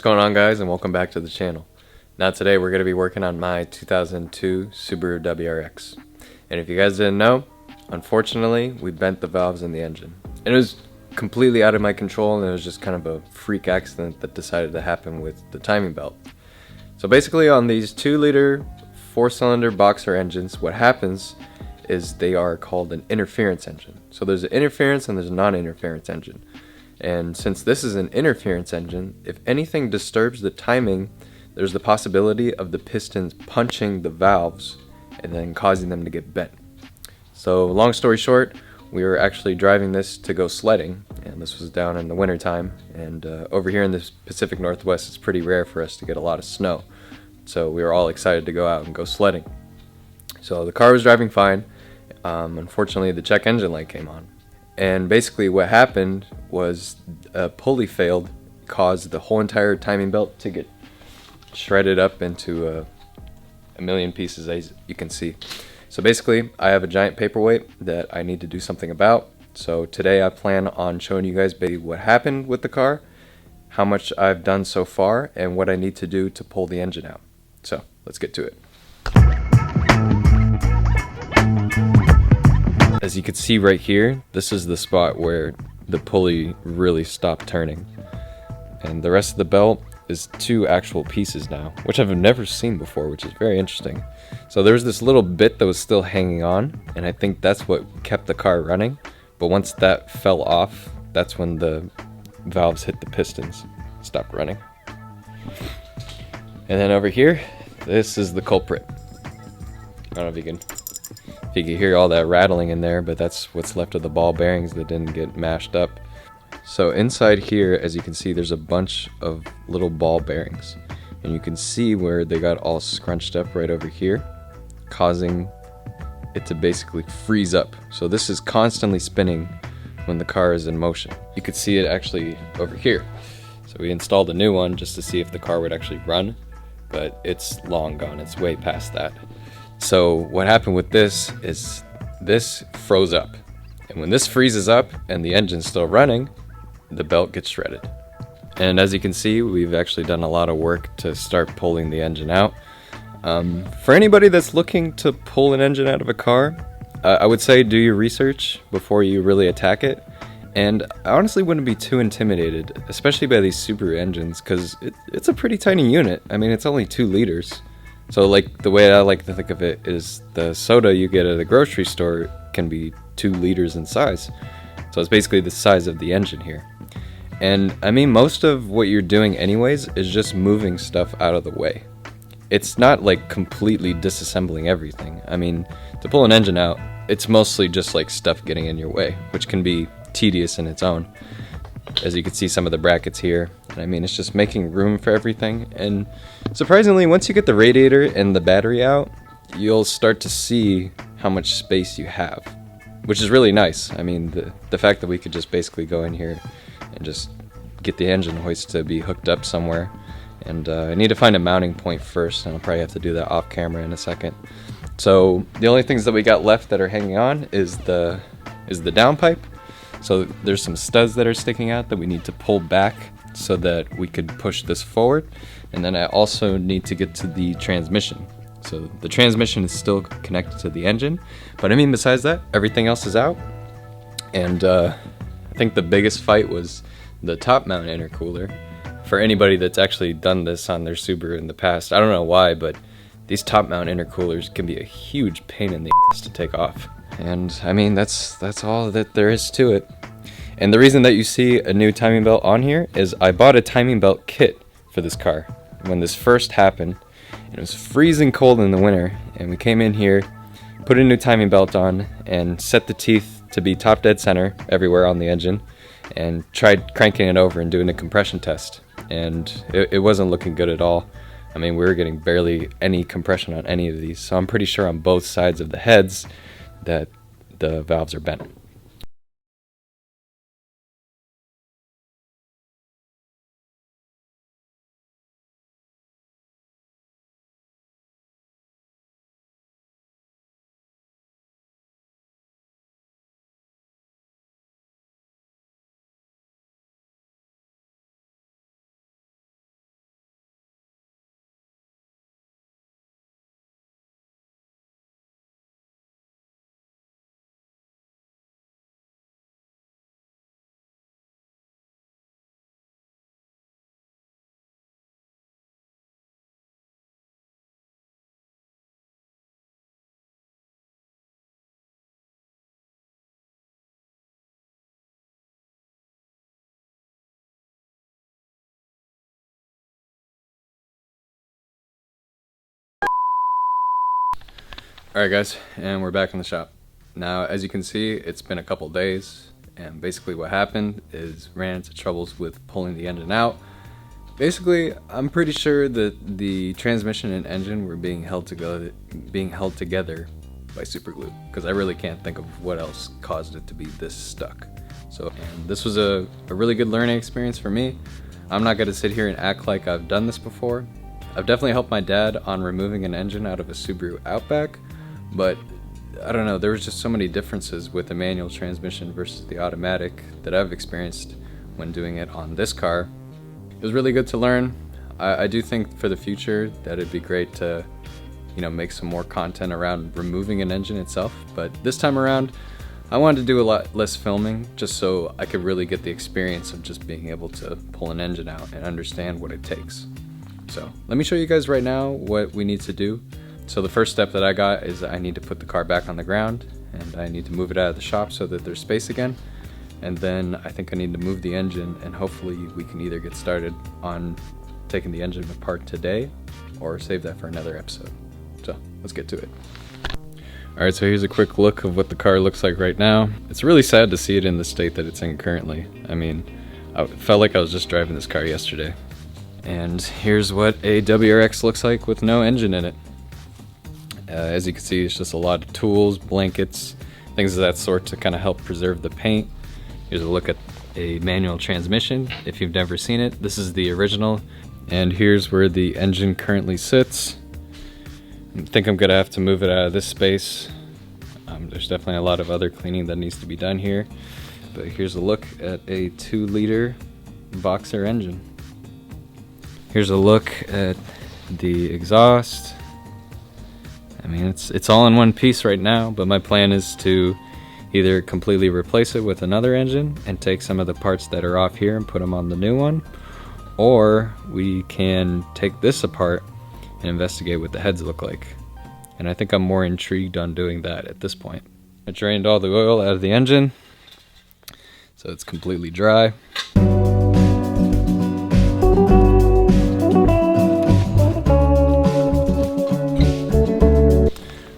going on, guys, and welcome back to the channel. Now today we're going to be working on my 2002 Subaru WRX. And if you guys didn't know, unfortunately we bent the valves in the engine. And it was completely out of my control, and it was just kind of a freak accident that decided to happen with the timing belt. So basically on these 2-liter 4-cylinder boxer engines, what happens is they are called an interference engine. So there's an interference and there's a non-interference engine. And since this is an interference engine, if anything disturbs the timing, there's the possibility of the pistons punching the valves and then causing them to get bent. So long story short, we were actually driving this to go sledding, and this was down in the winter time, and over here in the Pacific Northwest it's pretty rare for us to get a lot of snow. So we were all excited to go out and go sledding. So the car was driving fine. Unfortunately the check engine light came on. And basically what happened was a pulley failed, caused the whole entire timing belt to get shredded up into a million pieces, as you can see. So basically I have a giant paperweight that I need to do something about. So today I plan on showing you guys basically what happened with the car, how much I've done so far, and what I need to do to pull the engine out. So let's get to it. As you can see right here, this is the spot where the pulley really stopped turning. And the rest of the belt is 2 actual pieces now, which I've never seen before, which is very interesting. So there's this little bit that was still hanging on, and I think that's what kept the car running. But once that fell off, that's when the valves hit the pistons, stopped running. And then over here, this is the culprit. I don't know if you can hear all that rattling in there, but that's what's left of the ball bearings that didn't get mashed up. So inside here, as you can see, there's a bunch of little ball bearings, and you can see where they got all scrunched up right over here, causing it to basically freeze up. So this is constantly spinning when the car is in motion. You could see it actually over here. So we installed a new one just to see if the car would actually run, but it's long gone. It's way past that. So what happened with this is this froze up, and when this freezes up and the engine's still running, the belt gets shredded. And as you can see, we've actually done a lot of work to start pulling the engine out. For anybody that's looking to pull an engine out of a car, I would say do your research before you really attack it. And I honestly wouldn't be too intimidated, especially by these Subaru engines, because it's a pretty tiny unit. I mean, it's only 2 liters. So like the way I like to think of it is the soda you get at a grocery store can be 2 liters in size. So it's basically the size of the engine here. And I mean, most of what you're doing anyways is just moving stuff out of the way. It's not like completely disassembling everything. I mean, to pull an engine out, it's mostly just like stuff getting in your way, which can be tedious in its own. As you can see, some of the brackets here, and I mean, it's just making room for everything. And surprisingly, once you get the radiator and the battery out, you'll start to see how much space you have, which is really nice. I mean, the fact that we could just basically go in here and just get the engine hoist to be hooked up somewhere. And I need to find a mounting point first, and I'll probably have to do that off camera in a second. So the only things that we got left that are hanging on is the downpipe. So there's some studs that are sticking out that we need to pull back so that we could push this forward. And then I also need to get to the transmission. So the transmission is still connected to the engine, but I mean, besides that, everything else is out. And I think the biggest fight was the top mount intercooler. For anybody that's actually done this on their Subaru in the past, I don't know why, but these top mount intercoolers can be a huge pain in the ass to take off. And I mean, that's all that there is to it. And the reason that you see a new timing belt on here is I bought a timing belt kit for this car when this first happened, and it was freezing cold in the winter, and we came in here, put a new timing belt on, and set the teeth to be top dead center everywhere on the engine, and tried cranking it over and doing a compression test, and it wasn't looking good at all. I mean, we were getting barely any compression on any of these, so I'm pretty sure on both sides of the heads that the valves are bent. Alright guys, and we're back in the shop. Now, as you can see, it's been a couple days, and basically what happened is ran into troubles with pulling the engine out. Basically, I'm pretty sure that the transmission and engine were being held together by super glue, because I really can't think of what else caused it to be this stuck. So, and this was a really good learning experience for me. I'm not going to sit here and act like I've done this before. I've definitely helped my dad on removing an engine out of a Subaru Outback, but I don't know, there was just so many differences with the manual transmission versus the automatic that I've experienced when doing it on this car. It was really good to learn. I do think for the future that it'd be great to, make some more content around removing an engine itself, but this time around I wanted to do a lot less filming just so I could really get the experience of just being able to pull an engine out and understand what it takes. So let me show you guys right now what we need to do. So the first step that I got is I need to put the car back on the ground, and I need to move it out of the shop so that there's space again. And then I think I need to move the engine, and hopefully we can either get started on taking the engine apart today or save that for another episode. So let's get to it. Alright, so here's a quick look of what the car looks like right now. It's really sad to see it in the state that it's in currently. I mean, I felt like I was just driving this car yesterday. And here's what a WRX looks like with no engine in it. As you can see, it's just a lot of tools, blankets, things of that sort to kind of help preserve the paint. Here's a look at a manual transmission if you've never seen it. This is the original, and here's where the engine currently sits. I think I'm gonna have to move it out of this space. There's definitely a lot of other cleaning that needs to be done here, but here's a look at a 2-liter boxer engine. Here's a look at the exhaust. I mean, it's all in one piece right now, but my plan is to either completely replace it with another engine and take some of the parts that are off here and put them on the new one, or we can take this apart and investigate what the heads look like. And I think I'm more intrigued on doing that at this point. I drained all the oil out of the engine, so it's completely dry.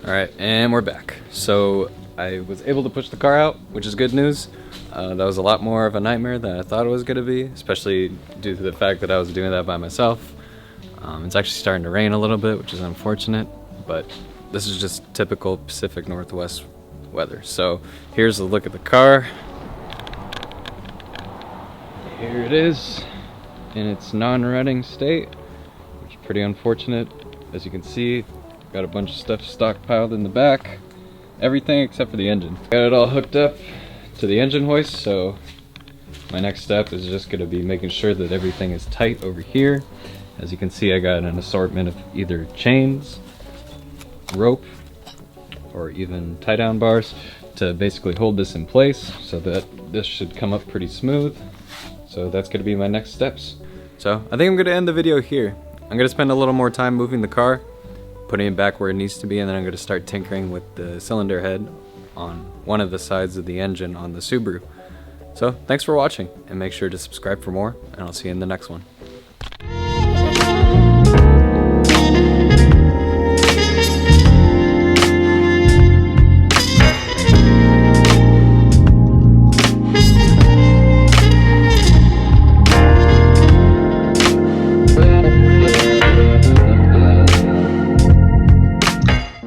Alright, and we're back. So I was able to push the car out, which is good news. That was a lot more of a nightmare than I thought it was going to be, especially due to the fact that I was doing that by myself. It's actually starting to rain a little bit, which is unfortunate, but this is just typical Pacific Northwest weather. So here's a look at the car. Here it is in its non-running state, which is pretty unfortunate. As you can see, got a bunch of stuff stockpiled in the back. Everything except for the engine. Got it all hooked up to the engine hoist, so my next step is just going to be making sure that everything is tight over here. As you can see, I got an assortment of either chains, rope, or even tie-down bars to basically hold this in place so that this should come up pretty smooth. So that's going to be my next steps. So I think I'm going to end the video here. I'm going to spend a little more time moving the car, putting it back where it needs to be, and then I'm going to start tinkering with the cylinder head on one of the sides of the engine on the Subaru. So thanks for watching, and make sure to subscribe for more, and I'll see you in the next one.